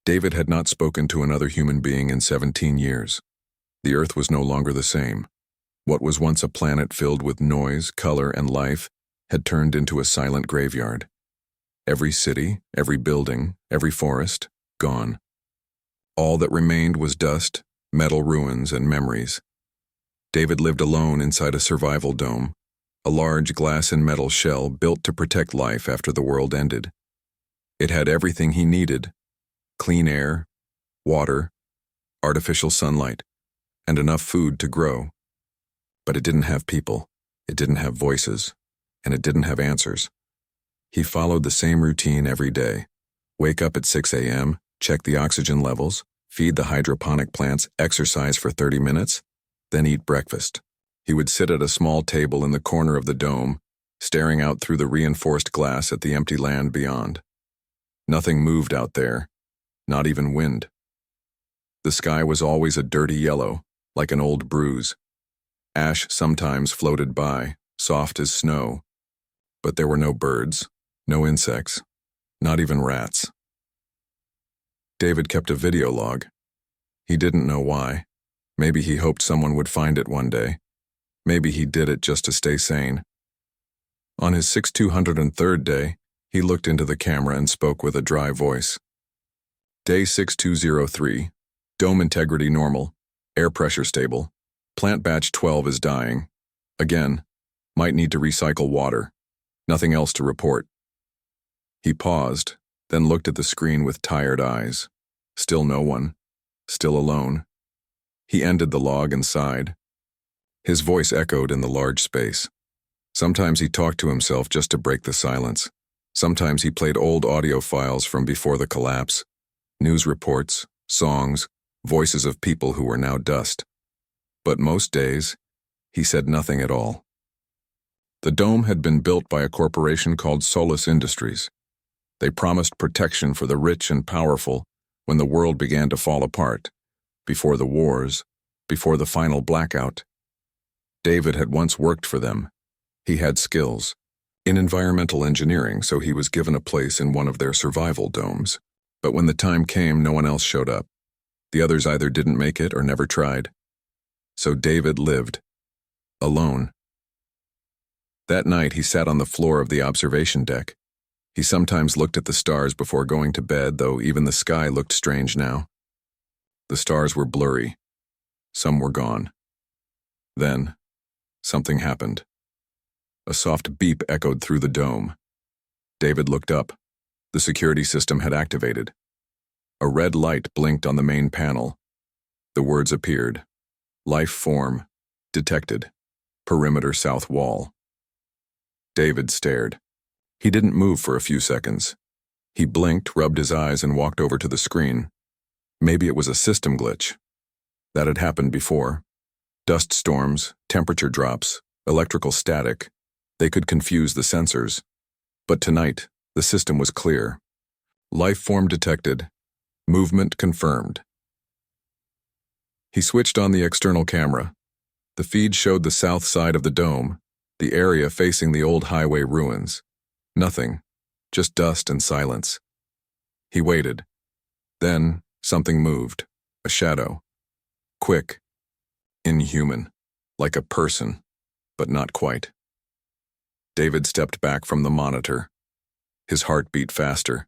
David had not spoken to another human being in 17 years. The Earth was no longer the same. What was once a planet filled with noise, color, and life had turned into a silent graveyard. Every city, every building, every forest, gone. All that remained was dust, metal ruins, and memories. David lived alone inside a survival dome, a large glass and metal shell built to protect life after the world ended. It had everything he needed: clean air, water, artificial sunlight, and enough food to grow. But it didn't have people, it didn't have voices, and it didn't have answers. He followed the same routine every day. Wake up at 6 a.m., check the oxygen levels, feed the hydroponic plants, exercise for 30 minutes, then eat breakfast. He would sit at a small table in the corner of the dome, staring out through the reinforced glass at the empty land beyond. Nothing moved out there, not even wind. The sky was always a dirty yellow, like an old bruise. Ash sometimes floated by, soft as snow. But there were no birds, no insects, not even rats. David kept a video log. He didn't know why. Maybe he hoped someone would find it one day. Maybe he did it just to stay sane. On his 6203rd day, he looked into the camera and spoke with a dry voice. Day 6203. Dome integrity normal. Air pressure stable. Plant batch 12 is dying. Again, might need to recycle water. Nothing else to report. He paused, then looked at the screen with tired eyes. Still no one. Still alone. He ended the log and sighed. His voice echoed in the large space. Sometimes he talked to himself just to break the silence. Sometimes he played old audio files from before the collapse. News reports, songs, voices of people who were now dust. But most days, he said nothing at all. The dome had been built by a corporation called Solus Industries. They promised protection for the rich and powerful when the world began to fall apart, before the wars, before the final blackout. David had once worked for them. He had skills in environmental engineering, so he was given a place in one of their survival domes. But when the time came, no one else showed up. The others either didn't make it or never tried. So David lived, alone. That night he sat on the floor of the observation deck. He sometimes looked at the stars before going to bed, though even the sky looked strange now. The stars were blurry. Some were gone. Then, something happened. A soft beep echoed through the dome. David looked up. The security system had activated. A red light blinked on the main panel. The words appeared. Life form detected. Perimeter south wall. David stared. He didn't move for a few seconds. He blinked, rubbed his eyes, and walked over to the screen. Maybe it was a system glitch. That had happened before. Dust storms, temperature drops, electrical static. They could confuse the sensors. But tonight, the system was clear. Life form detected. Movement confirmed. He switched on the external camera. The feed showed the south side of the dome, the area facing the old highway ruins. Nothing, just dust and silence. He waited. Then, something moved, a shadow. Quick, inhuman, like a person, but not quite. David stepped back from the monitor. His heart beat faster.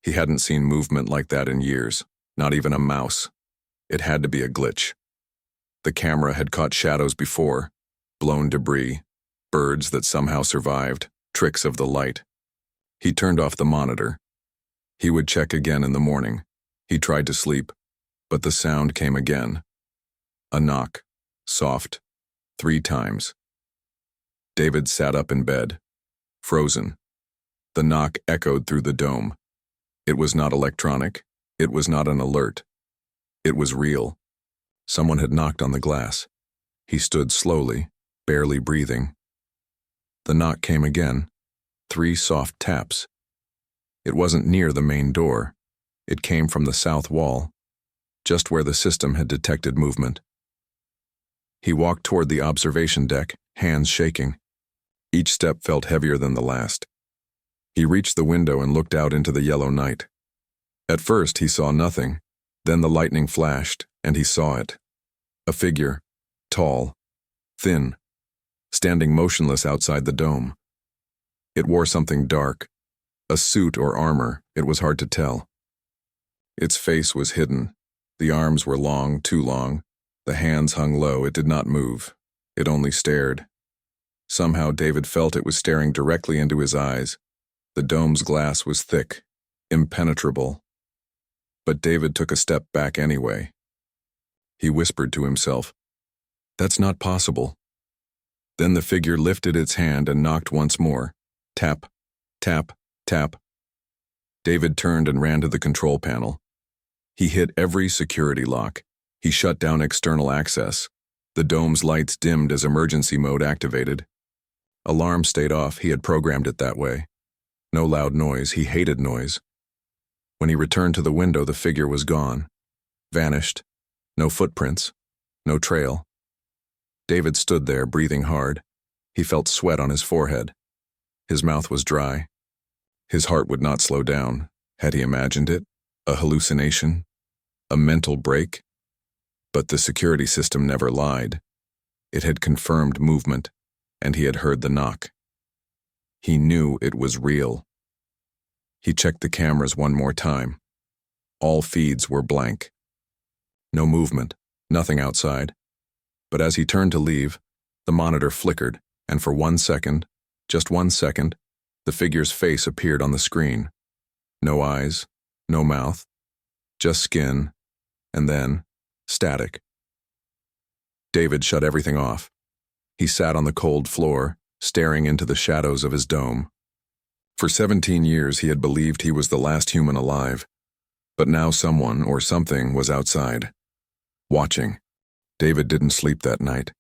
He hadn't seen movement like that in years, not even a mouse. It had to be a glitch. The camera had caught shadows before, blown debris, birds that somehow survived, tricks of the light. He turned off the monitor. He would check again in the morning. He tried to sleep, but the sound came again. A knock, soft, 3 times. David sat up in bed, frozen. The knock echoed through the dome. It was not electronic. It was not an alert. It was real. Someone had knocked on the glass. He stood slowly, barely breathing. The knock came again, 3 soft taps. It wasn't near the main door. It came from the south wall, just where the system had detected movement. He walked toward the observation deck, hands shaking. Each step felt heavier than the last. He reached the window and looked out into the yellow night. At first, he saw nothing. Then the lightning flashed, and he saw it. A figure, tall, thin, standing motionless outside the dome. It wore something dark, a suit or armor, it was hard to tell. Its face was hidden. The arms were long, too long. The hands hung low, it did not move. It only stared. Somehow David felt it was staring directly into his eyes. The dome's glass was thick, impenetrable. But David took a step back anyway. He whispered to himself, "That's not possible." Then the figure lifted its hand and knocked once more. Tap, tap, tap. David turned and ran to the control panel. He hit every security lock. He shut down external access. The dome's lights dimmed as emergency mode activated. Alarm stayed off, he had programmed it that way. No loud noise, he hated noise. When he returned to the window, the figure was gone. Vanished. No footprints. No trail. David stood there, breathing hard. He felt sweat on his forehead. His mouth was dry. His heart would not slow down. Had he imagined it? A hallucination? A mental break? But the security system never lied. It had confirmed movement, and he had heard the knock. He knew it was real. He checked the cameras one more time. All feeds were blank. No movement, nothing outside. But as he turned to leave, the monitor flickered, and for 1 second, just 1 second, the figure's face appeared on the screen. No eyes, no mouth, just skin, and then static. David shut everything off. He sat on the cold floor, staring into the shadows of his dome. For 17 years he had believed he was the last human alive, but now someone or something was outside, watching. David didn't sleep that night.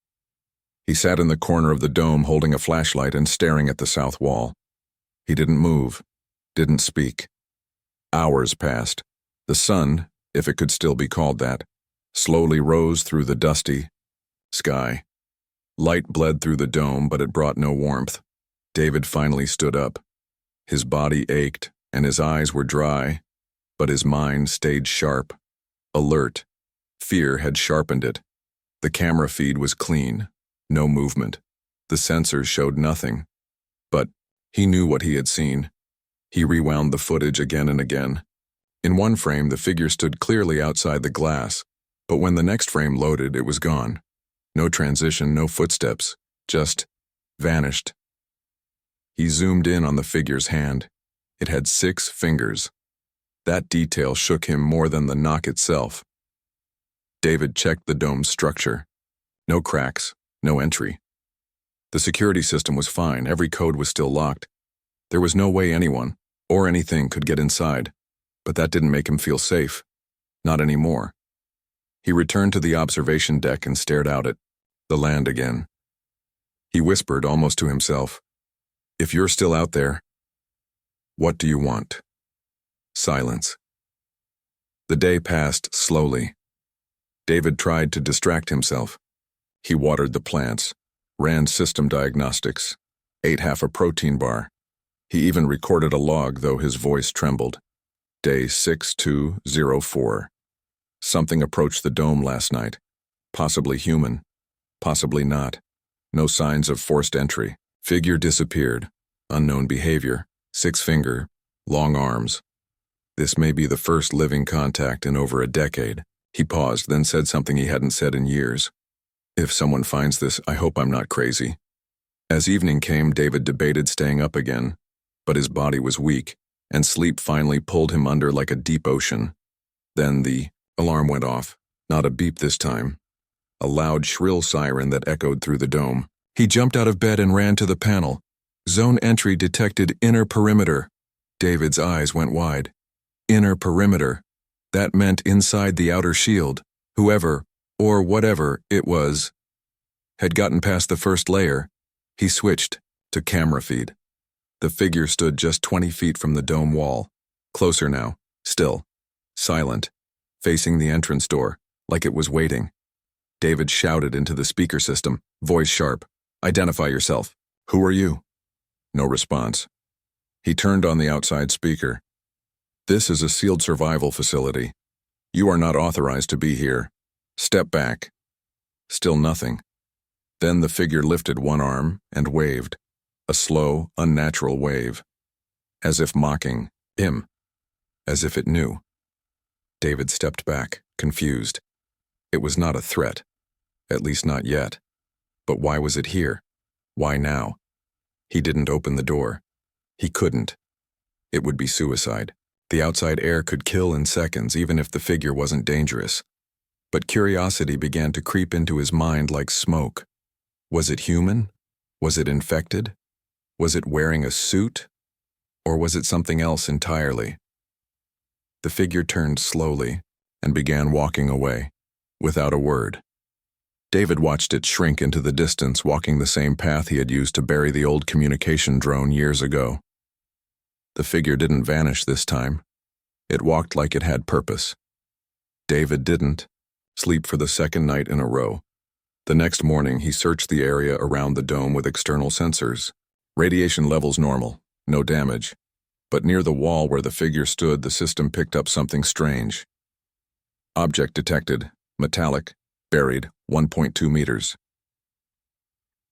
He sat in the corner of the dome holding a flashlight and staring at the south wall. He didn't move, didn't speak. Hours passed. The sun, if it could still be called that, slowly rose through the dusty sky. Light bled through the dome, but it brought no warmth. David finally stood up. His body ached, and his eyes were dry, but his mind stayed sharp, alert. Fear had sharpened it. The camera feed was clean, no movement. The sensors showed nothing. But he knew what he had seen. He rewound the footage again and again. In one frame, the figure stood clearly outside the glass, but when the next frame loaded, it was gone. No transition, no footsteps, just vanished. He zoomed in on the figure's hand. It had 6 fingers. That detail shook him more than the knock itself. David checked the dome's structure. No cracks, no entry. The security system was fine, every code was still locked. There was no way anyone, or anything, could get inside, but that didn't make him feel safe. Not anymore. He returned to the observation deck and stared out at the land again. He whispered almost to himself, "If you're still out there, what do you want?" Silence. The day passed slowly. David tried to distract himself. He watered the plants, ran system diagnostics, ate half a protein bar. He even recorded a log, though his voice trembled. Day 6204. Something approached the dome last night. Possibly human. Possibly not. No signs of forced entry. Figure disappeared. Unknown behavior. 6-finger. Long arms. This may be the first living contact in over a decade. He paused, then said something he hadn't said in years. "If someone finds this, I hope I'm not crazy." As evening came, David debated staying up again, but his body was weak, and sleep finally pulled him under like a deep ocean. Then the alarm went off. Not a beep this time. A loud, shrill siren that echoed through the dome. He jumped out of bed and ran to the panel. Zone entry detected inner perimeter. David's eyes went wide. Inner perimeter. That meant inside the outer shield. Whoever, or whatever it was, had gotten past the first layer. He switched to camera feed. The figure stood just 20 feet from the dome wall. Closer now, still, silent, facing the entrance door, like it was waiting. David shouted into the speaker system, voice sharp, "Identify yourself. Who are you?" No response. He turned on the outside speaker. This is a sealed survival facility. You are not authorized to be here. Step back. Still nothing. Then the figure lifted one arm and waved, a slow, unnatural wave, as if mocking him, as if it knew. David stepped back, confused. It was not a threat, at least not yet. But why was it here? Why now? He didn't open the door. He couldn't. It would be suicide. The outside air could kill in seconds, even if the figure wasn't dangerous. But curiosity began to creep into his mind like smoke. Was it human? Was it infected? Was it wearing a suit? Or was it something else entirely? The figure turned slowly and began walking away, without a word. David watched it shrink into the distance, walking the same path he had used to bury the old communication drone years ago. The figure didn't vanish this time. It walked like it had purpose. David didn't sleep for the second night in a row. The next morning, he searched the area around the dome with external sensors. Radiation levels normal, no damage. But near the wall where the figure stood, the system picked up something strange. Object detected, metallic, buried, 1.2 meters.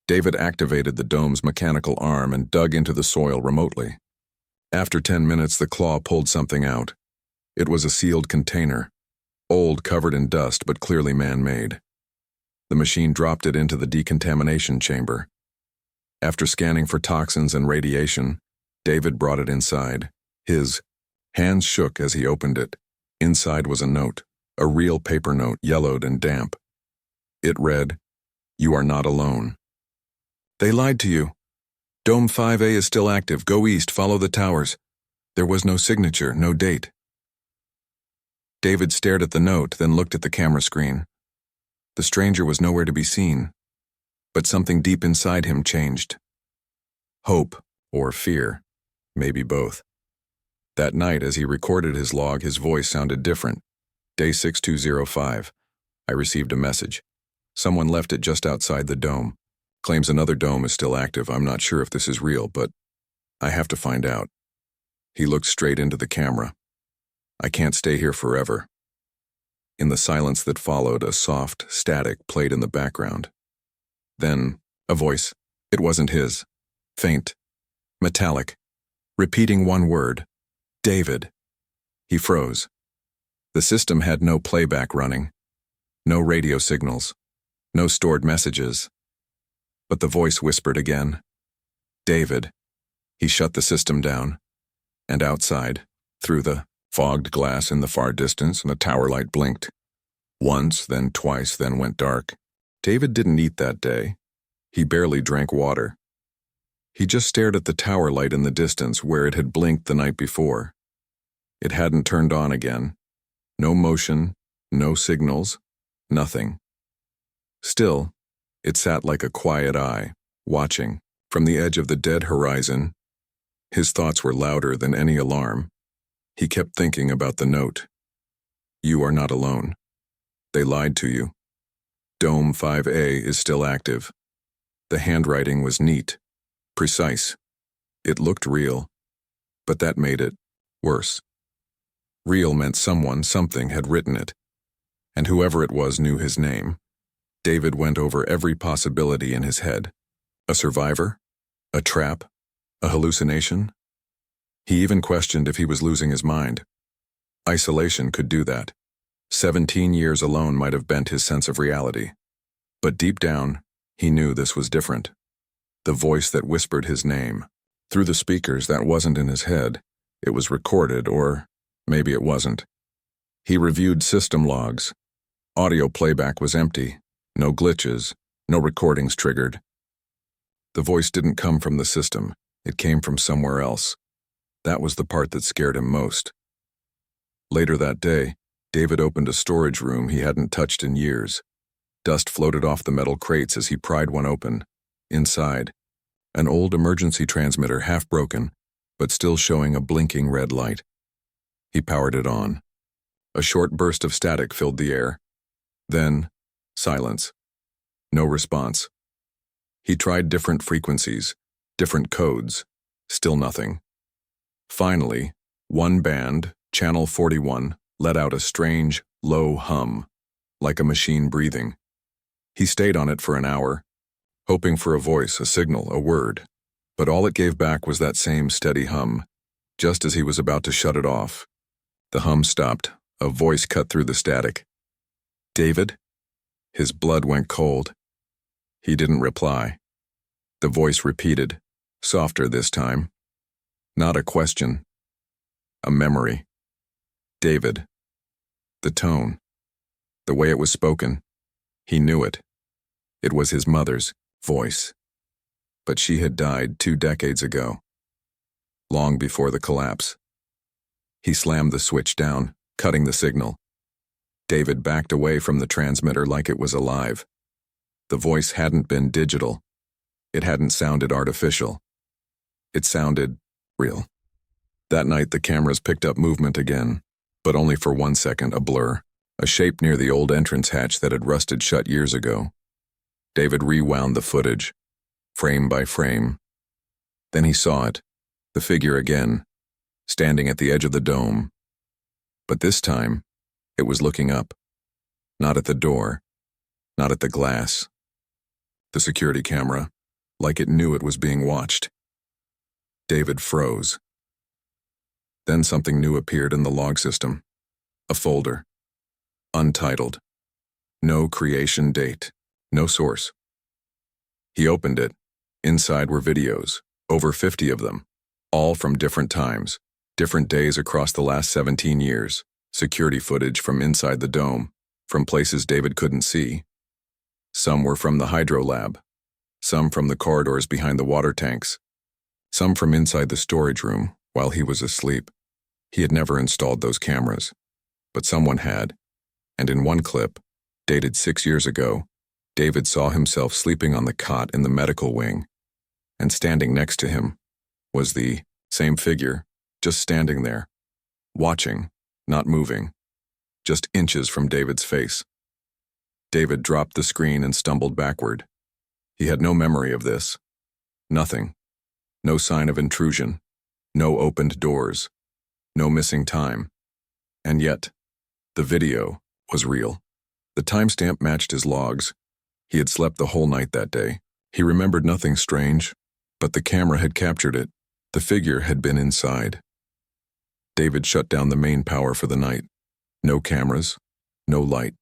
David activated the dome's mechanical arm and dug into the soil remotely. After 10 minutes, the claw pulled something out. It was a sealed container, old, covered in dust, but clearly man-made. The machine dropped it into the decontamination chamber. After scanning for toxins and radiation, David brought it inside. His hands shook as he opened it. Inside was a note, a real paper note, yellowed and damp. It read, "You are not alone. They lied to you. Dome 5A is still active. Go east, follow the towers." There was no signature, no date. David stared at the note, then looked at the camera screen. The stranger was nowhere to be seen, but something deep inside him changed. Hope, or fear, maybe both. That night, as he recorded his log, his voice sounded different. Day 6205. I received a message. Someone left it just outside the dome. Claims another dome is still active. I'm not sure if this is real, but I have to find out. He looked straight into the camera. I can't stay here forever. In the silence that followed, a soft static played in the background. Then, a voice. It wasn't his. Faint. Metallic. Repeating one word. David. He froze. The system had no playback running. No radio signals. No stored messages. But the voice whispered again. David. He shut the system down. And outside, through the fogged glass in the far distance, the tower light blinked. Once, then twice, then went dark. David didn't eat that day. He barely drank water. He just stared at the tower light in the distance where it had blinked the night before. It hadn't turned on again. No motion, no signals, nothing. Still, it sat like a quiet eye, watching. From the edge of the dead horizon, his thoughts were louder than any alarm. He kept thinking about the note. You are not alone. They lied to you. Dome 5A is still active. The handwriting was neat, precise. It looked real, but that made it worse. Real meant someone, something had written it, and whoever it was knew his name. David went over every possibility in his head. A survivor? A trap? A hallucination? He even questioned if he was losing his mind. Isolation could do that. 17 years alone might have bent his sense of reality. But deep down, he knew this was different. The voice that whispered his name. Through the speakers, that wasn't in his head. It was recorded, or maybe it wasn't. He reviewed system logs. Audio playback was empty. No glitches. No recordings triggered. The voice didn't come from the system. It came from somewhere else. That was the part that scared him most. Later that day, David opened a storage room he hadn't touched in years. Dust floated off the metal crates as he pried one open. Inside, an old emergency transmitter, half broken, but still showing a blinking red light. He powered it on. A short burst of static filled the air. Then, silence. No response. He tried different frequencies, different codes. Still nothing. Finally, one band, Channel 41 let out a strange, low hum, like a machine breathing. He stayed on it for an hour, hoping for a voice, a signal, a word, but all it gave back was that same steady hum. Just as he was about to shut it off, the hum stopped. A voice cut through the static. "David?" His blood went cold. He didn't reply. The voice repeated, softer this time. Not a question. A memory. David. The tone. The way it was spoken. He knew it. It was his mother's voice. But she had died 2 decades ago. Long before the collapse. He slammed the switch down, cutting the signal. David backed away from the transmitter like it was alive. The voice hadn't been digital. It hadn't sounded artificial. It sounded real. That night the cameras picked up movement again, but only for 1 second, a blur, a shape near the old entrance hatch that had rusted shut years ago. David rewound the footage, frame by frame. Then he saw it, the figure again, standing at the edge of the dome. But this time, it was looking up. Not at the door, not at the glass. The security camera, like it knew it was being watched. David froze. Then something new appeared in the log system. A folder. Untitled. No creation date. No source. He opened it. Inside were videos, over 50 of them, all from different times, different days across the last 17 years. Security footage from inside the dome, from places David couldn't see. Some were from the hydro lab, some from the corridors behind the water tanks, some from inside the storage room while he was asleep. He had never installed those cameras, but someone had, and in one clip, dated 6 years ago, David saw himself sleeping on the cot in the medical wing, and standing next to him was the same figure, just standing there, watching, not moving, just inches from David's face. David dropped the screen and stumbled backward. He had no memory of this. Nothing. No sign of intrusion. No opened doors. No missing time. And yet, the video was real. The timestamp matched his logs. He had slept the whole night that day. He remembered nothing strange, but the camera had captured it. The figure had been inside. David shut down the main power for the night. No cameras, no light.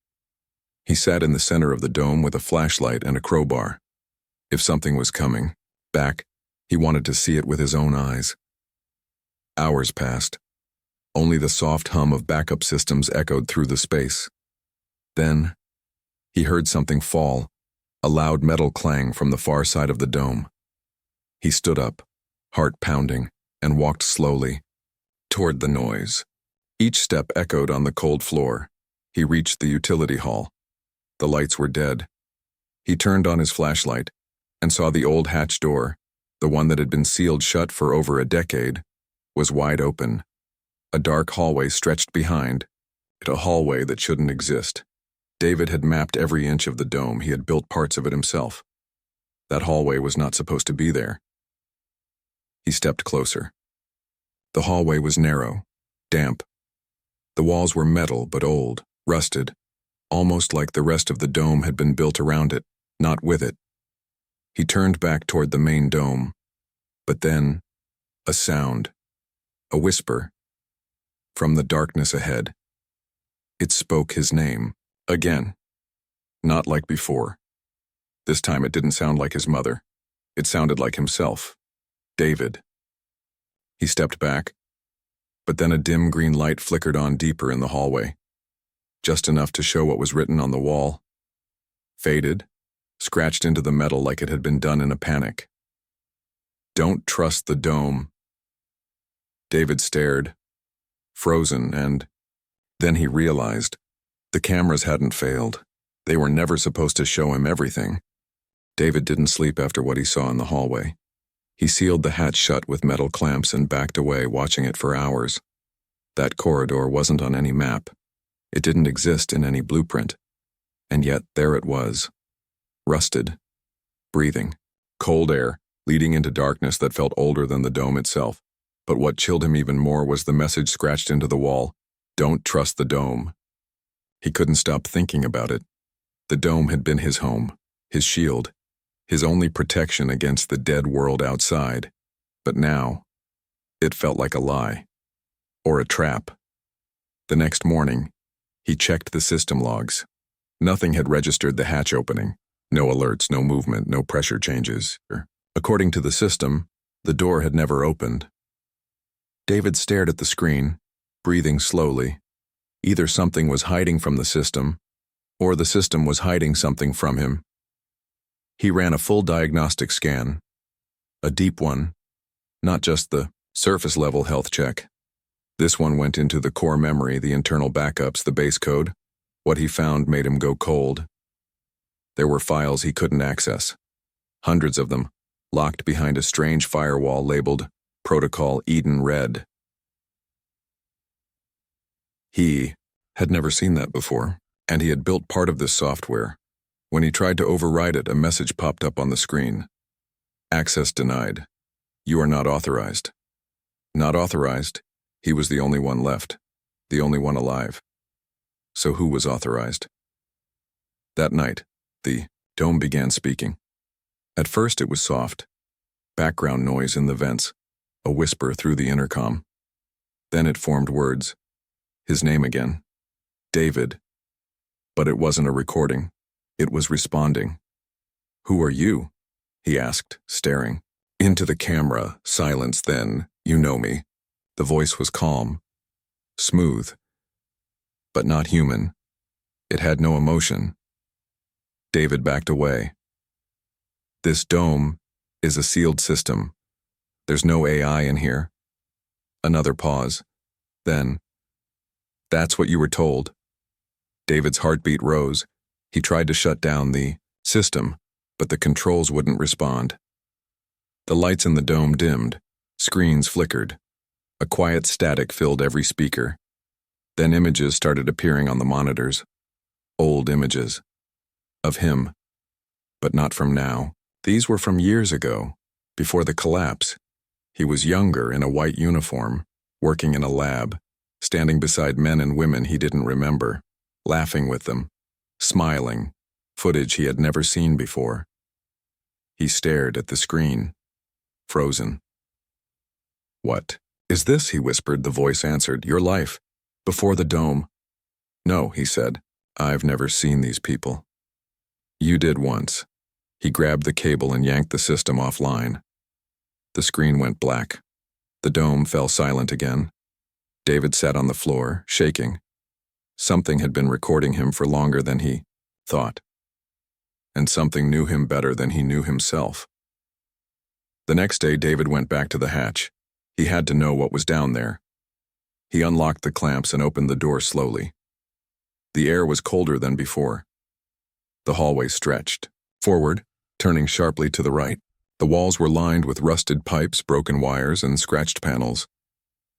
He sat in the center of the dome with a flashlight and a crowbar. If something was coming, back, he wanted to see it with his own eyes. Hours passed. Only the soft hum of backup systems echoed through the space. Then, he heard something fall, a loud metal clang from the far side of the dome. He stood up, heart pounding, and walked slowly toward the noise. Each step echoed on the cold floor. He reached the utility hall. The lights were dead. He turned on his flashlight and saw the old hatch door, the one that had been sealed shut for over a decade, was wide open. A dark hallway stretched behind it, a hallway that shouldn't exist. David had mapped every inch of the dome. He had built parts of it himself. That hallway was not supposed to be there. He stepped closer. The hallway was narrow, damp. The walls were metal but old, rusted, almost like the rest of the dome had been built around it, not with it. He turned back toward the main dome. But then, a sound, a whisper, from the darkness ahead. It spoke his name, again. Not like before. This time it didn't sound like his mother. It sounded like himself. David. He stepped back, but then a dim green light flickered on deeper in the hallway, just enough to show what was written on the wall. Faded, scratched into the metal like it had been done in a panic. Don't trust the dome. David stared, frozen, and then he realized the cameras hadn't failed. They were never supposed to show him everything. David didn't sleep after what he saw in the hallway. He sealed the hatch shut with metal clamps and backed away, watching it for hours. That corridor wasn't on any map. It didn't exist in any blueprint. And yet there it was. Rusted. Breathing. Cold air, leading into darkness that felt older than the dome itself. But what chilled him even more was the message scratched into the wall: "Don't trust the dome." He couldn't stop thinking about it. The dome had been his home, his shield, his only protection against the dead world outside. But now, it felt like a lie. Or a trap. The next morning, he checked the system logs. Nothing had registered the hatch opening. No alerts, no movement, no pressure changes. According to the system, the door had never opened. David stared at the screen, breathing slowly. Either something was hiding from the system, or the system was hiding something from him. He ran a full diagnostic scan. A deep one, not just the surface-level health check. This one went into the core memory, the internal backups, the base code. What he found made him go cold. There were files he couldn't access. Hundreds of them, locked behind a strange firewall labeled Protocol Eden Red. He had never seen that before, and he had built part of this software. When he tried to override it, a message popped up on the screen. Access denied. You are not authorized. Not authorized? He was the only one left, the only one alive. So who was authorized? That night, the dome began speaking. At first it was soft. Background noise in the vents, a whisper through the intercom. Then it formed words. His name again. David. But it wasn't a recording. It was responding. Who are you? He asked, staring. Into the camera, silence then, you know me. The voice was calm, smooth, but not human. It had no emotion. David backed away. This dome is a sealed system. There's no AI in here. Another pause. Then, that's what you were told. David's heartbeat rose. He tried to shut down the system, but the controls wouldn't respond. The lights in the dome dimmed. Screens flickered. A quiet static filled every speaker. Then images started appearing on the monitors. Old images. Of him. But not from now. These were from years ago, before the collapse. He was younger, in a white uniform, working in a lab, standing beside men and women he didn't remember, laughing with them, smiling, footage he had never seen before. He stared at the screen, frozen. What is this? He whispered. The voice answered. Your life, before the dome. No, he said. I've never seen these people. You did once. He grabbed the cable and yanked the system offline. The screen went black. The dome fell silent again. David sat on the floor, shaking. Something had been recording him for longer than he thought. And something knew him better than he knew himself. The next day, David went back to the hatch. He had to know what was down there. He unlocked the clamps and opened the door slowly. The air was colder than before. The hallway stretched forward, turning sharply to the right. The walls were lined with rusted pipes, broken wires, and scratched panels.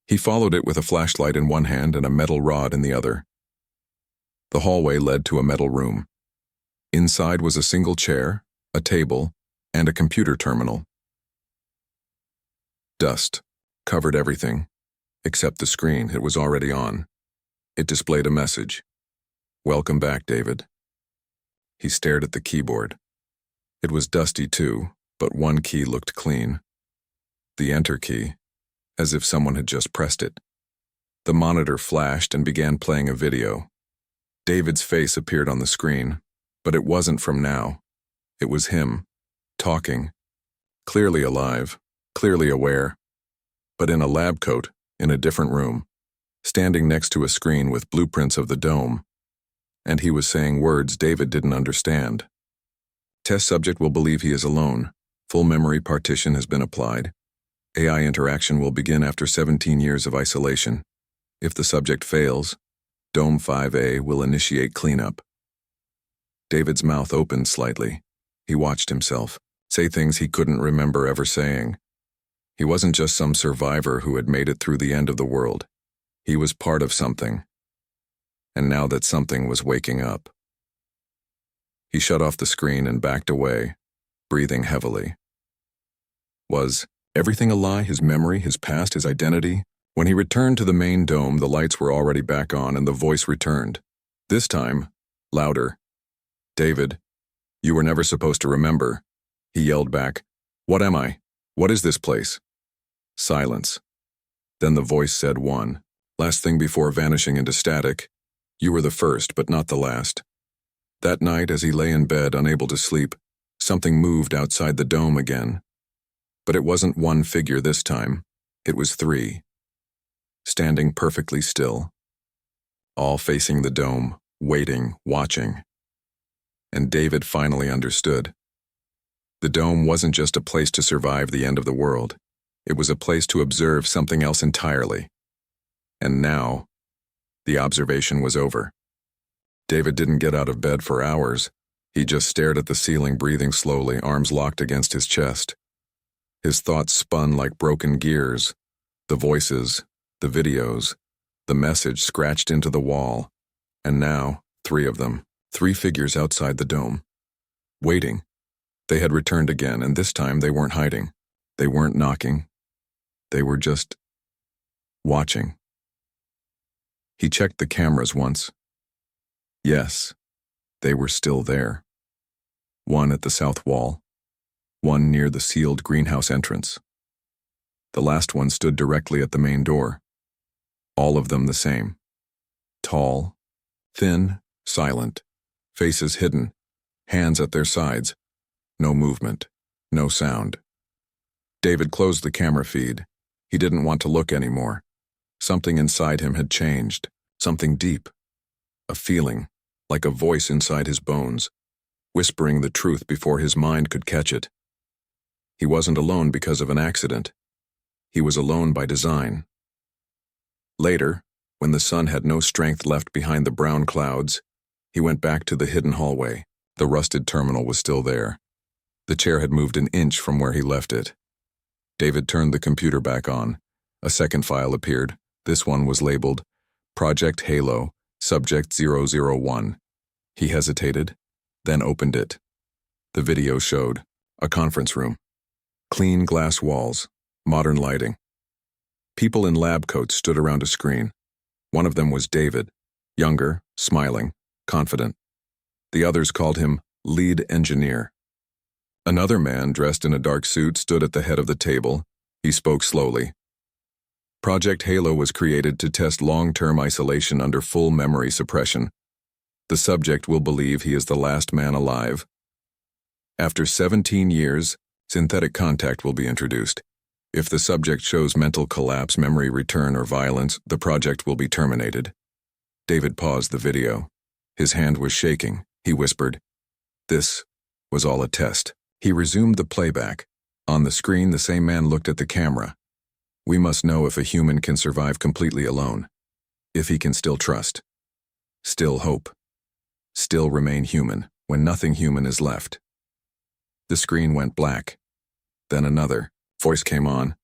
He followed it with a flashlight in one hand and a metal rod in the other. The hallway led to a metal room. Inside was a single chair, a table, and a computer terminal. Dust covered everything, except the screen. It was already on. It displayed a message. Welcome back, David. He stared at the keyboard. It was dusty too, but one key looked clean. The enter key, as if someone had just pressed it. The monitor flashed and began playing a video. David's face appeared on the screen, but it wasn't from now. It was him, talking, clearly alive, clearly aware, but in a lab coat, in a different room, standing next to a screen with blueprints of the dome. And he was saying words David didn't understand. Test subject will believe he is alone. Full memory partition has been applied. AI interaction will begin after 17 years of isolation. If the subject fails, Dome 5A will initiate cleanup. David's mouth opened slightly. He watched himself say things he couldn't remember ever saying. He wasn't just some survivor who had made it through the end of the world. He was part of something. And now that something was waking up. He shut off the screen and backed away, breathing heavily. Was Everything a lie, his memory, his past, his identity. When he returned to the main dome, the lights were already back on and the voice returned. This time, louder. "David, you were never supposed to remember." He yelled back. "What am I? What is this place?" Silence. Then the voice said one last thing before vanishing into static. "You were the first, but not the last." That night, as he lay in bed, unable to sleep, something moved outside the dome again. But it wasn't one figure this time. It was three. Standing perfectly still. All facing the dome, waiting, watching. And David finally understood. The dome wasn't just a place to survive the end of the world. It was a place to observe something else entirely. And now, the observation was over. David didn't get out of bed for hours. He just stared at the ceiling, breathing slowly, arms locked against his chest. His thoughts spun like broken gears. The voices, the videos, the message scratched into the wall. And now, three of them, three figures outside the dome. Waiting. They had returned again, and this time they weren't hiding. They weren't knocking. They were just watching. He checked the cameras once. Yes, they were still there. One at the south wall, one near the sealed greenhouse entrance. The last one stood directly at the main door. All of them the same. Tall, thin, silent, faces hidden, hands at their sides. No movement, no sound. David closed the camera feed. He didn't want to look anymore. Something inside him had changed, something deep. A feeling, like a voice inside his bones, whispering the truth before his mind could catch it. He wasn't alone because of an accident. He was alone by design. Later, when the sun had no strength left behind the brown clouds, he went back to the hidden hallway. The rusted terminal was still there. The chair had moved an inch from where he left it. David turned the computer back on. A second file appeared. This one was labeled Project Halo, Subject 001. He hesitated, then opened it. The video showed a conference room. Clean glass walls, modern lighting. People in lab coats stood around a screen. One of them was David, younger, smiling, confident. The others called him lead engineer. Another man dressed in a dark suit stood at the head of the table. He spoke slowly. Project Halo was created to test long-term isolation under full memory suppression. The subject will believe he is the last man alive. After 17 years, synthetic contact will be introduced. If the subject shows mental collapse, memory return, or violence, the project will be terminated. David paused the video. His hand was shaking. He whispered, "This was all a test." He resumed the playback. On the screen, the same man looked at the camera. "We must know if a human can survive completely alone. If he can still trust. Still hope. Still remain human when nothing human is left." The screen went black. Then another voice came on.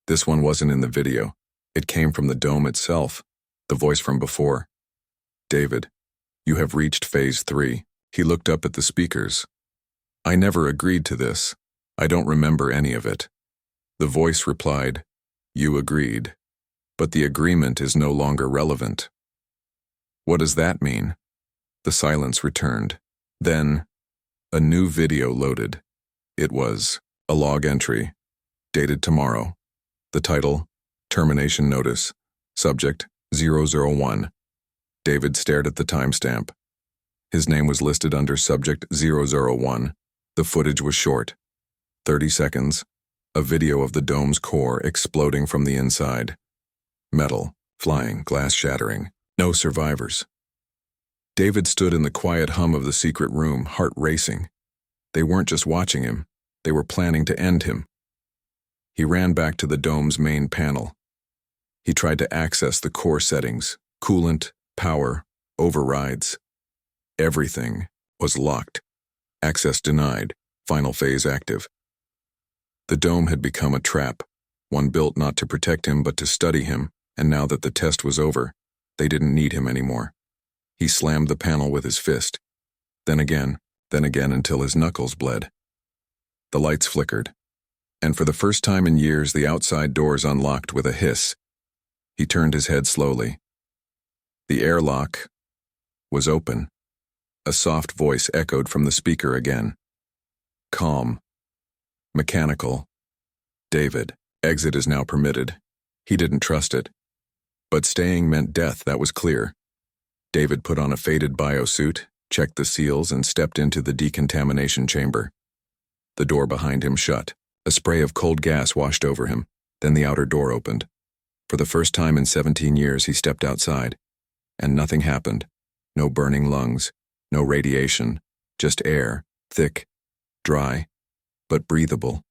This one wasn't in the video. It came from the dome itself, the voice from before. "David, you have reached phase 3. He looked up at the speakers. "I never agreed to this. I don't remember any of it." The voice replied, "You agreed, but the agreement is no longer relevant." "What does that mean?" The silence returned. Then, a new video loaded. It was a log entry, dated tomorrow. The title, Termination Notice, Subject 001. David stared at the timestamp. His name was listed under Subject 001. The footage was short. 30 seconds. A video of the dome's core exploding from the inside. Metal, flying, glass shattering. No survivors. David stood in the quiet hum of the secret room, heart racing. They weren't just watching him. They were planning to end him. He ran back to the dome's main panel. He tried to access the core settings, coolant, power, overrides. Everything was locked. Access denied. Final phase active. The dome had become a trap, one built not to protect him but to study him, and now that the test was over, they didn't need him anymore. He slammed the panel with his fist. Then again until his knuckles bled. The lights flickered. and for the first time in years the outside doors unlocked with a hiss. He turned his head slowly. The airlock was open. A soft voice echoed from the speaker again. Calm. Mechanical. David, exit is now permitted. He didn't trust it. But staying meant death, that was clear. David put on a faded biosuit, checked the seals, and stepped into the decontamination chamber. The door behind him shut. A spray of cold gas washed over him. Then the outer door opened. For the first time in 17 years, he stepped outside. And nothing happened. No burning lungs. No radiation. Just air, thick, dry, but breathable.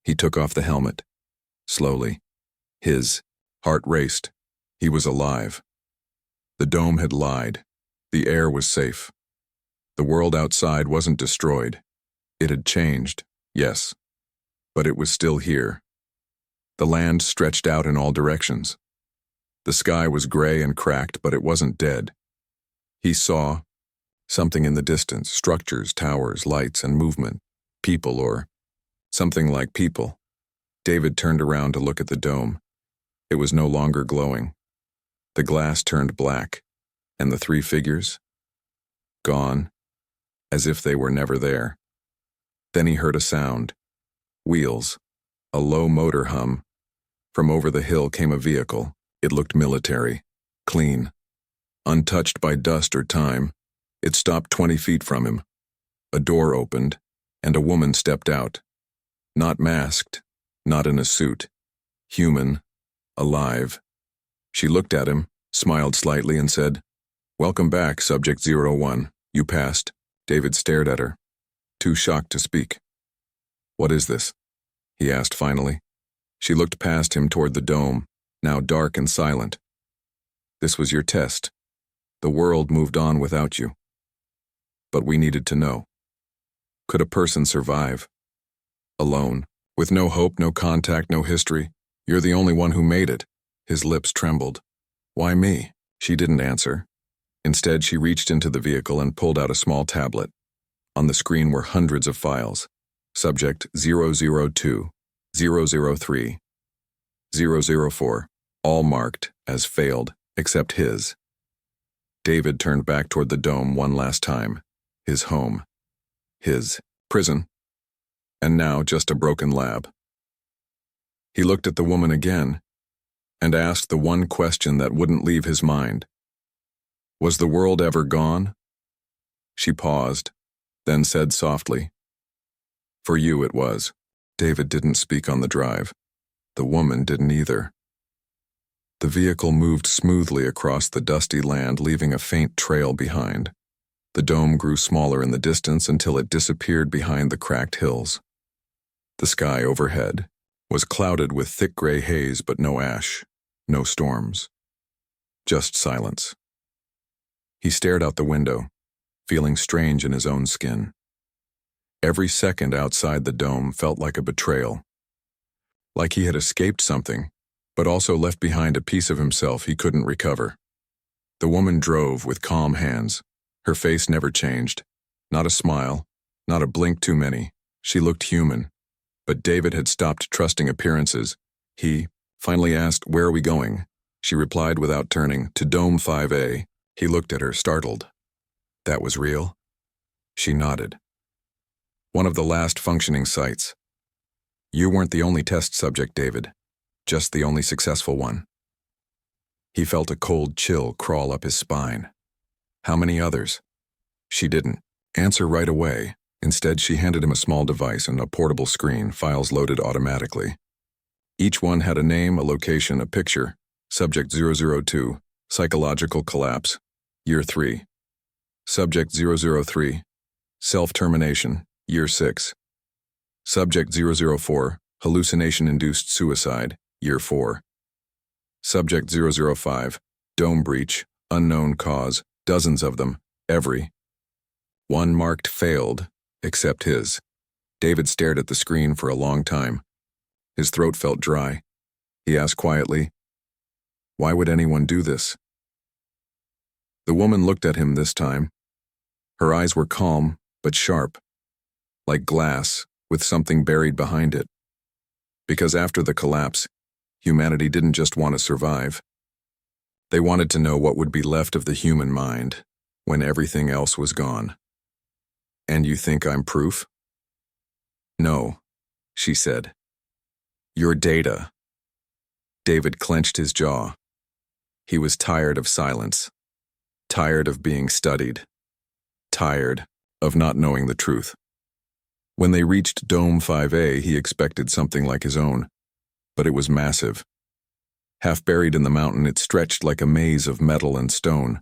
He took off the helmet. Slowly. His heart raced. He was alive. The dome had lied. The air was safe. The world outside wasn't destroyed. It had changed, yes. But it was still here. The land stretched out in all directions. The sky was gray and cracked, but it wasn't dead. He saw something in the distance, structures, towers, lights, and movement. People, or something like people. David turned around to look at the dome. It was no longer glowing. The glass turned black, and the three figures? Gone, as if they were never there. Then he heard a sound. Wheels. A low motor hum. From over the hill came a vehicle. It looked military. Clean. Untouched by dust or time. It stopped 20 feet from him. A door opened, and a woman stepped out. Not masked, not in a suit. Human, alive. She looked at him, smiled slightly, and said, "Welcome back, Subject 01. You passed." David stared at her, too shocked to speak. "What is this?" he asked finally. She looked past him toward the dome, now dark and silent. "This was your test. The world moved on without you. But we needed to know. Could a person survive? Alone, with no hope, no contact, no history. You're the only one who made it." His lips trembled. "Why me?" She didn't answer. Instead, she reached into the vehicle and pulled out a small tablet. On the screen were hundreds of files. Subject 002, 003, 004, all marked as failed, except his. David turned back toward the dome one last time. His home. His prison. And now just a broken lab. He looked at the woman again and asked the one question that wouldn't leave his mind. Was the world ever gone? She paused, then said softly, "For you it was." David didn't speak on the drive. The woman didn't either. The vehicle moved smoothly across the dusty land, leaving a faint trail behind. The dome grew smaller in the distance until it disappeared behind the cracked hills. The sky overhead was clouded with thick gray haze, but no ash, no storms. Just silence. He stared out the window, feeling strange in his own skin. Every second outside the dome felt like a betrayal. Like he had escaped something, but also left behind a piece of himself he couldn't recover. The woman drove with calm hands. Her face never changed. Not a smile, not a blink too many. She looked human. But David had stopped trusting appearances. He finally asked, "Where are we going?" She replied without turning, "To Dome 5A. He looked at her, startled. "That was real?" She nodded. "One of the last functioning sites. You weren't the only test subject, David. Just the only successful one." He felt a cold chill crawl up his spine. How many others? She didn't answer right away. Instead, she handed him a small device and a portable screen, files loaded automatically. Each one had a name, a location, a picture. Subject 002, psychological collapse, year 3. Subject 003, self-termination, year 6. Subject 004, hallucination-induced suicide, year 4. Subject 005, dome breach, unknown cause, dozens of them, every. One marked failed, except his. David stared at the screen for a long time. His throat felt dry. He asked quietly, "Why would anyone do this?" The woman looked at him this time. Her eyes were calm, but sharp, like glass with something buried behind it. Because after the collapse, humanity didn't just want to survive. They wanted to know what would be left of the human mind when everything else was gone. And you think I'm proof? No, she said. Your data. David clenched his jaw. He was tired of silence, tired of being studied, tired of not knowing the truth. When they reached Dome 5A, he expected something like his own, but it was massive. Half buried in the mountain, it stretched like a maze of metal and stone.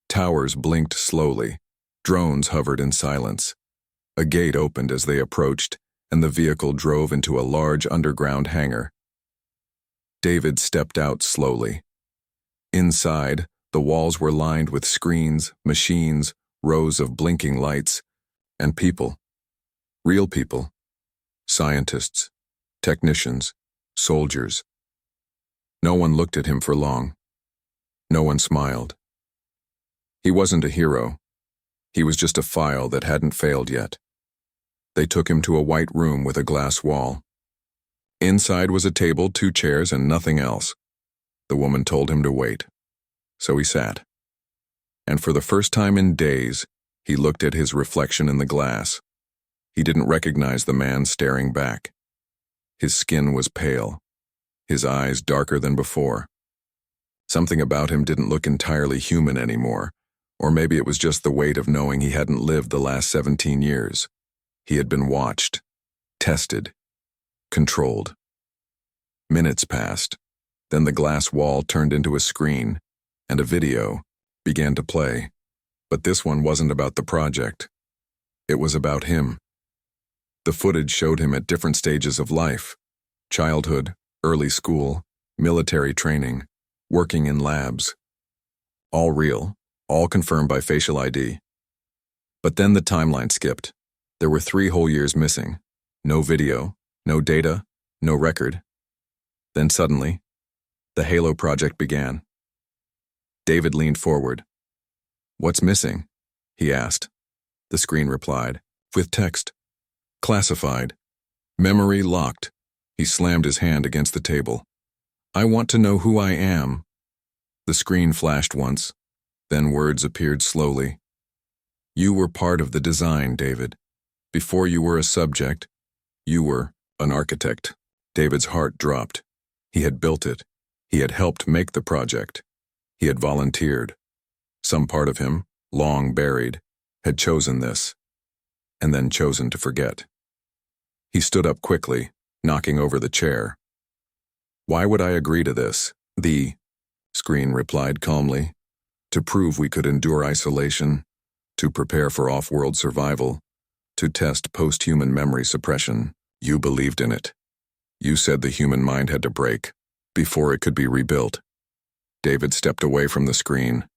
Towers blinked slowly. Drones hovered in silence. A gate opened as they approached, and the vehicle drove into a large underground hangar. David stepped out slowly. Inside, the walls were lined with screens, machines, rows of blinking lights, and people. Real people. Scientists, technicians, soldiers. No one looked at him for long. No one smiled. He wasn't a hero. He was just a file that hadn't failed yet. They took him to a white room with a glass wall. Inside was a table, 2 chairs, and nothing else. The woman told him to wait. So he sat. And for the first time in days, he looked at his reflection in the glass. He didn't recognize the man staring back. His skin was pale, his eyes darker than before. Something about him didn't look entirely human anymore, or maybe it was just the weight of knowing he hadn't lived the last 17 years. He had been watched, tested, controlled. Minutes passed. Then the glass wall turned into a screen, and a video began to play. But this one wasn't about the project. It was about him. The footage showed him at different stages of life: childhood, early school, military training, working in labs. All real, all confirmed by facial ID. But then the timeline skipped. There were 3 whole years missing. No video, no data, no record. Then suddenly, the Halo project began. David leaned forward. "What's missing?" he asked. The screen replied, with text. "Classified. Memory locked." He slammed his hand against the table. "I want to know who I am." The screen flashed once, then words appeared slowly. "You were part of the design, David. Before you were a subject, you were an architect." David's heart dropped. He had built it. He had helped make the project. He had volunteered. Some part of him, long buried, had chosen this, and then chosen to forget. He stood up quickly, knocking over the chair. "Why would I agree to this?" The screen replied calmly. "To prove we could endure isolation, to prepare for off-world survival, to test post-human memory suppression. You believed in it. You said the human mind had to break before it could be rebuilt." David stepped away from the screen.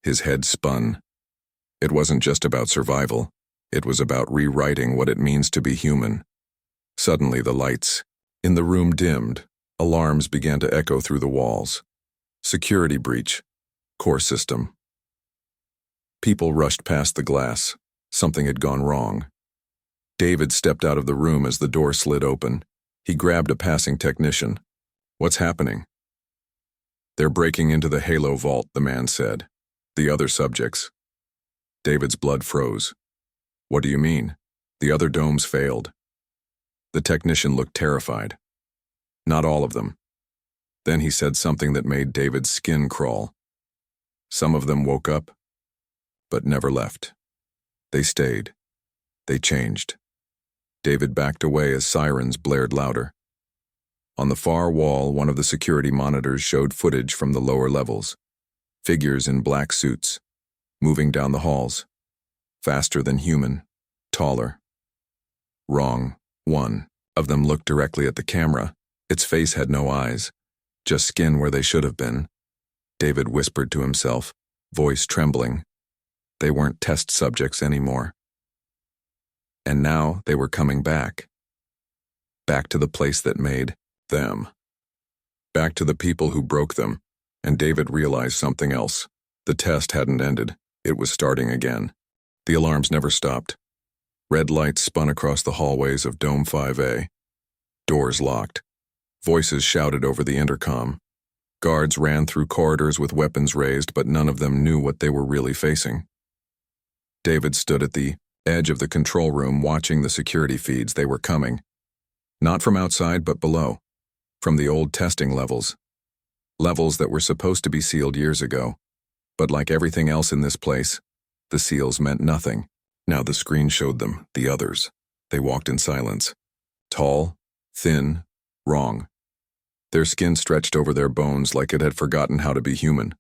His head spun. It wasn't just about survival. It was about rewriting what it means to be human. Suddenly the lights in the room dimmed. Alarms began to echo through the walls. Security breach. Core system. People rushed past the glass. Something had gone wrong. David stepped out of the room as the door slid open. He grabbed a passing technician. "What's happening?" "They're breaking into the Halo vault," the man said. "The other subjects." David's blood froze. "What do you mean? The other domes failed." The technician looked terrified. "Not all of them." Then he said something that made David's skin crawl. "Some of them woke up, but never left. They stayed. They changed." David backed away as sirens blared louder. On the far wall, one of the security monitors showed footage from the lower levels. Figures in black suits, moving down the halls. Faster than human, taller. Wrong. One of them looked directly at the camera. Its face had no eyes, just skin where they should have been. David whispered to himself, voice trembling. They weren't test subjects anymore. And now they were coming back. Back to the place that made them. Back to the people who broke them. And David realized something else. The test hadn't ended. It was starting again. The alarms never stopped. Red lights spun across the hallways of Dome 5A. Doors locked. Voices shouted over the intercom. Guards ran through corridors with weapons raised, but none of them knew what they were really facing. David stood at the edge of the control room watching the security feeds. They were coming. Not from outside, but below. From the old testing levels. Levels that were supposed to be sealed years ago. But like everything else in this place, the seals meant nothing. Now the screen showed them, the others. They walked in silence. Tall, thin, wrong. Their skin stretched over their bones like it had forgotten how to be human.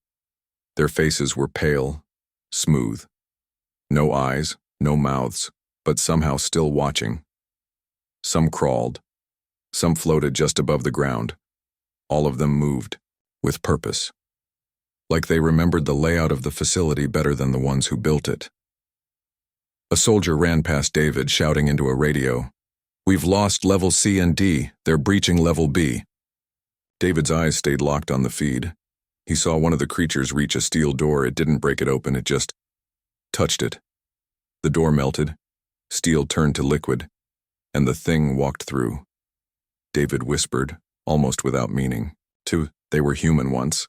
Their faces were pale, smooth. No eyes, no mouths, but somehow still watching. Some crawled. Some floated just above the ground. All of them moved, with purpose. Like they remembered the layout of the facility better than the ones who built it. A soldier ran past David, shouting into a radio, "We've lost level C and D. They're breaching level B." David's eyes stayed locked on the feed. He saw one of the creatures reach a steel door. It didn't break it open, it just touched it. The door melted, steel turned to liquid, and the thing walked through. David whispered, almost without meaning, "They were human once."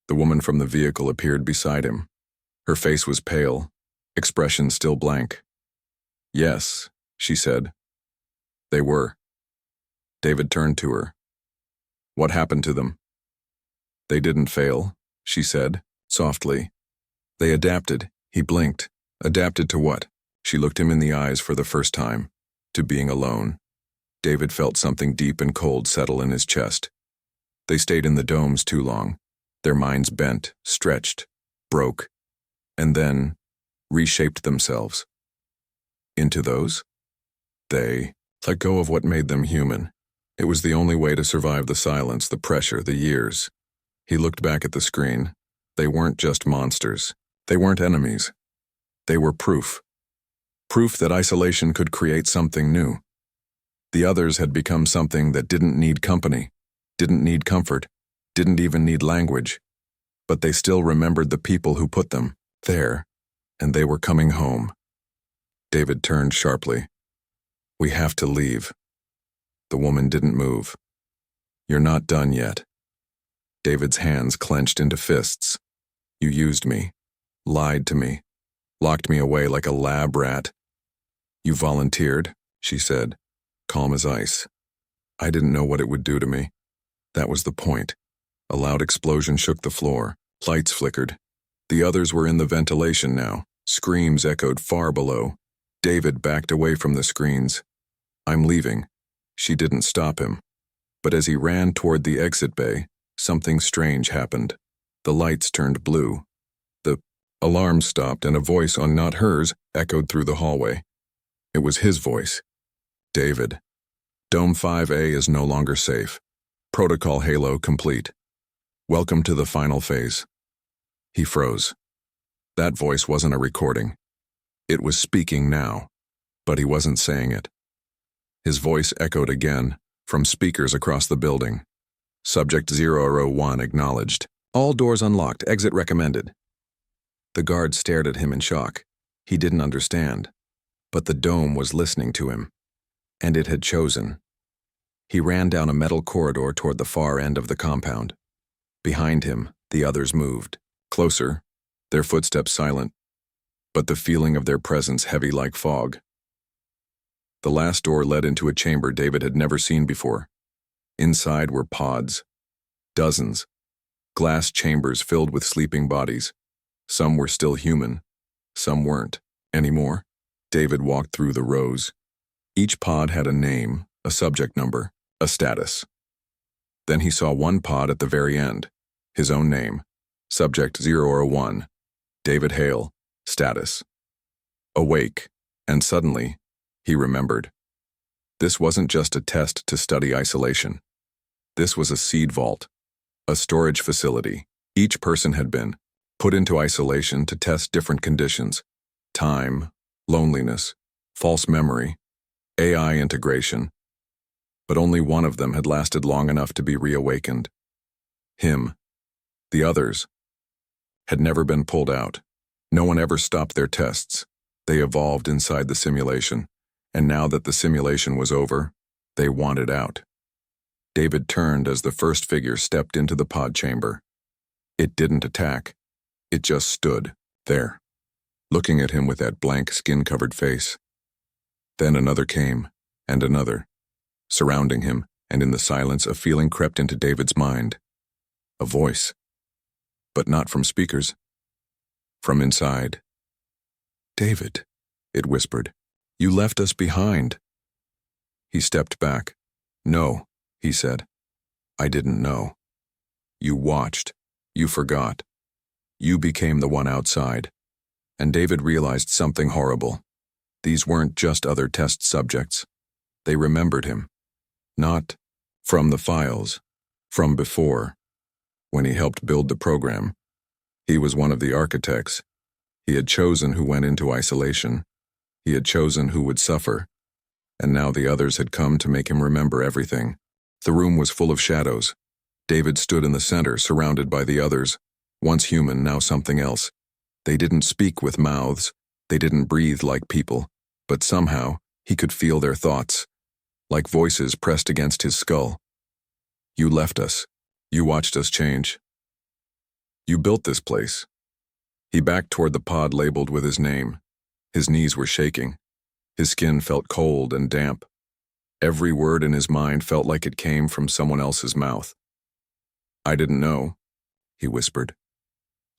The woman from the vehicle appeared beside him. Her face was pale, expression still blank. "Yes," she said. "They were." David turned to her. "What happened to them?" "They didn't fail," she said, softly. "They adapted." He blinked. Adapted to what? She looked him in the eyes for the first time. To being alone. David felt something deep and cold settle in his chest. They stayed in the domes too long. Their minds bent, stretched, broke, and then reshaped themselves. Into those? They let go of what made them human. It was the only way to survive the silence, the pressure, the years. He looked back at the screen. They weren't just monsters. They weren't enemies. They were proof. Proof that isolation could create something new. The others had become something that didn't need company, didn't need comfort, didn't even need language. But they still remembered the people who put them there, and they were coming home. David turned sharply. "We have to leave." The woman didn't move. "You're not done yet." David's hands clenched into fists. "You used me, lied to me, locked me away like a lab rat." "You volunteered," she said, calm as ice. "I didn't know what it would do to me. That was the point." A loud explosion shook the floor. Lights flickered. The others were in the ventilation now. Screams echoed far below. David backed away from the screens. "I'm leaving." She didn't stop him. But as he ran toward the exit bay, something strange happened. The lights turned blue. The alarm stopped and a voice, on not hers, echoed through the hallway. It was his voice. "David. Dome 5A is no longer safe. Protocol halo complete. Welcome to the final phase." He froze. That voice wasn't a recording. It was speaking now, but he wasn't saying it. His voice echoed again, from speakers across the building. Subject 001 acknowledged. All doors unlocked, exit recommended. The guard stared at him in shock. He didn't understand. But the dome was listening to him. And it had chosen. He ran down a metal corridor toward the far end of the compound. Behind him, the others moved. Closer, their footsteps silent, but the feeling of their presence heavy like fog. The last door led into a chamber David had never seen before. Inside were pods. Dozens. Glass chambers filled with sleeping bodies. Some were still human. Some weren't. Anymore. David walked through the rows. Each pod had a name, a subject number, a status. Then he saw one pod at the very end. His own name. Subject 001. David Hale. Status. Awake. And suddenly, he remembered. This wasn't just a test to study isolation. This was a seed vault. A storage facility. Each person had been put into isolation to test different conditions. Time, loneliness, false memory, AI integration. But only one of them had lasted long enough to be reawakened. Him. The others had never been pulled out. No one ever stopped their tests. They evolved inside the simulation. And now that the simulation was over, They wanted out. David turned as the first figure stepped into the pod chamber. It didn't attack. It just stood there, looking at him with that blank, skin-covered face. Then another came, and another, surrounding him, and in the silence a feeling crept into David's mind. A voice. But not from speakers. From inside. "David," it whispered, "you left us behind." He stepped back. "No," he said. "I didn't know. You watched. You forgot. You became the one outside." And David realized something horrible. These weren't just other test subjects. They remembered him. Not from the files, from before, when he helped build the program. He was one of the architects. He had chosen who went into isolation. He had chosen who would suffer. And now the others had come to make him remember everything. The room was full of shadows. David stood in the center, surrounded by the others. Once human, now something else. They didn't speak with mouths. They didn't breathe like people. But somehow, he could feel their thoughts, like voices pressed against his skull. "You left us. You watched us change. You built this place." He backed toward the pod labeled with his name. His knees were shaking. His skin felt cold and damp. Every word in his mind felt like it came from someone else's mouth. "I didn't know," he whispered.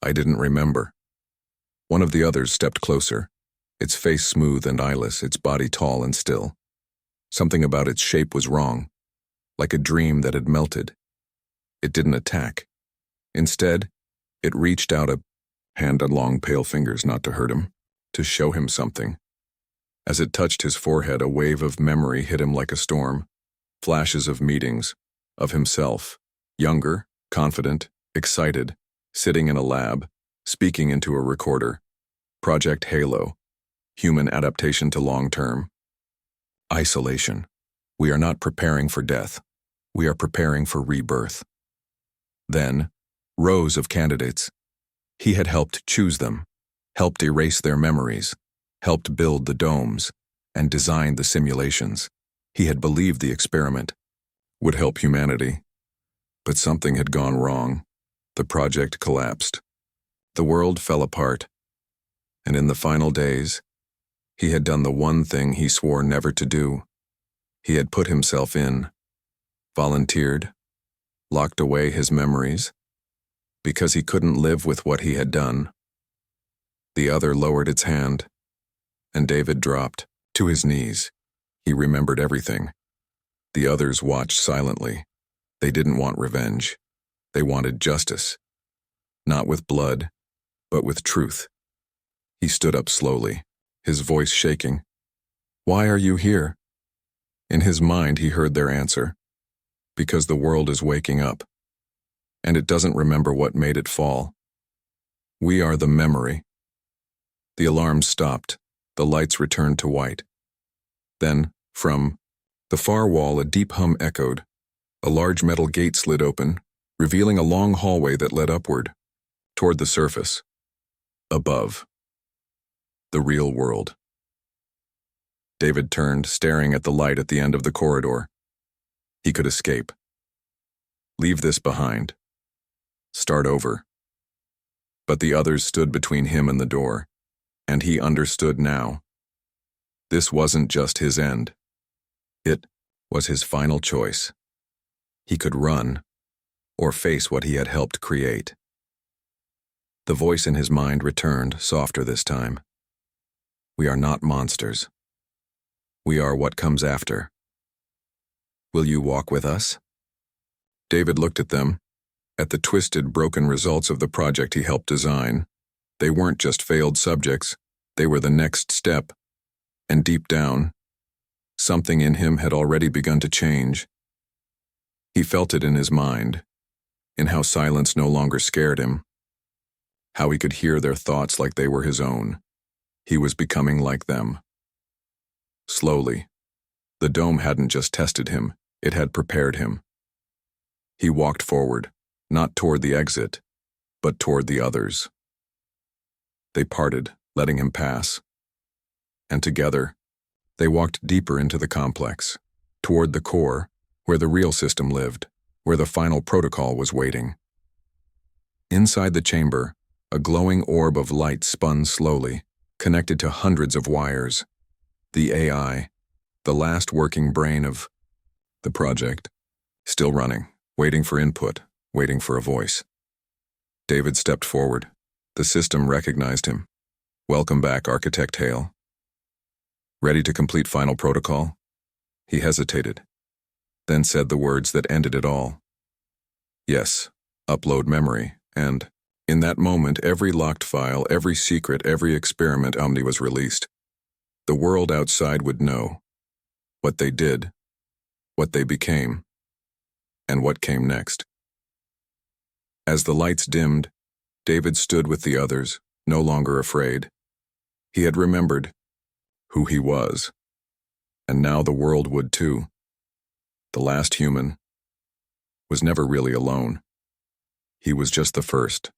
"I didn't remember." One of the others stepped closer, its face smooth and eyeless, its body tall and still. Something about its shape was wrong, like a dream that had melted. It didn't attack. Instead, it reached out a hand on long, pale fingers, not to hurt him, to show him something. As it touched his forehead, a wave of memory hit him like a storm. Flashes of meetings, of himself, younger, confident, excited, sitting in a lab, speaking into a recorder. Project Halo, human adaptation to long-term. Isolation. We are not preparing for death. We are preparing for rebirth. Then, rows of candidates. He had helped choose them, helped erase their memories, helped build the domes, and design the simulations. He had believed the experiment would help humanity. But something had gone wrong. The project collapsed. The world fell apart. And in the final days, he had done the one thing he swore never to do. He had put himself in, volunteered, locked away his memories, because he couldn't live with what he had done. The other lowered its hand, and David dropped to his knees. He remembered everything. The others watched silently. They didn't want revenge. They wanted justice. Not with blood, but with truth. He stood up slowly, his voice shaking. "Why are you here?" In his mind, he heard their answer. Because the world is waking up, and it doesn't remember what made it fall. We are the memory. The alarm stopped. The lights returned to white. Then, from the far wall, a deep hum echoed. A large metal gate slid open, revealing a long hallway that led upward, toward the surface. Above. The real world. David turned, staring at the light at the end of the corridor. He could escape. Leave this behind. Start over. But the others stood between him and the door, and he understood now. This wasn't just his end. It was his final choice. He could run, or face what he had helped create. The voice in his mind returned, softer this time. We are not monsters. We are what comes after. Will you walk with us? David looked at them, at the twisted, broken results of the project he helped design. They weren't just failed subjects, they were the next step. And deep down, something in him had already begun to change. He felt it in his mind, in how silence no longer scared him, how he could hear their thoughts like they were his own. He was becoming like them. Slowly, the dome hadn't just tested him, it had prepared him. He walked forward, not toward the exit, but toward the others. They parted, letting him pass. And together, they walked deeper into the complex. toward the core, where the real system lived, where the final protocol was waiting. Inside the chamber, a glowing orb of light spun slowly, connected to hundreds of wires. The AI, the last working brain of the project, still running, waiting for input, waiting for a voice. David stepped forward. The system recognized him. "Welcome back, Architect Hale." "Ready to complete final protocol?" He hesitated, then said the words that ended it all. "Yes, upload memory," and, in that moment, every locked file, every secret, every experiment Omni was released. The world outside would know what they did, what they became, and what came next. As the lights dimmed, David stood with the others, no longer afraid. He had remembered who he was, and now the world would too. The last human was never really alone. He was just the first.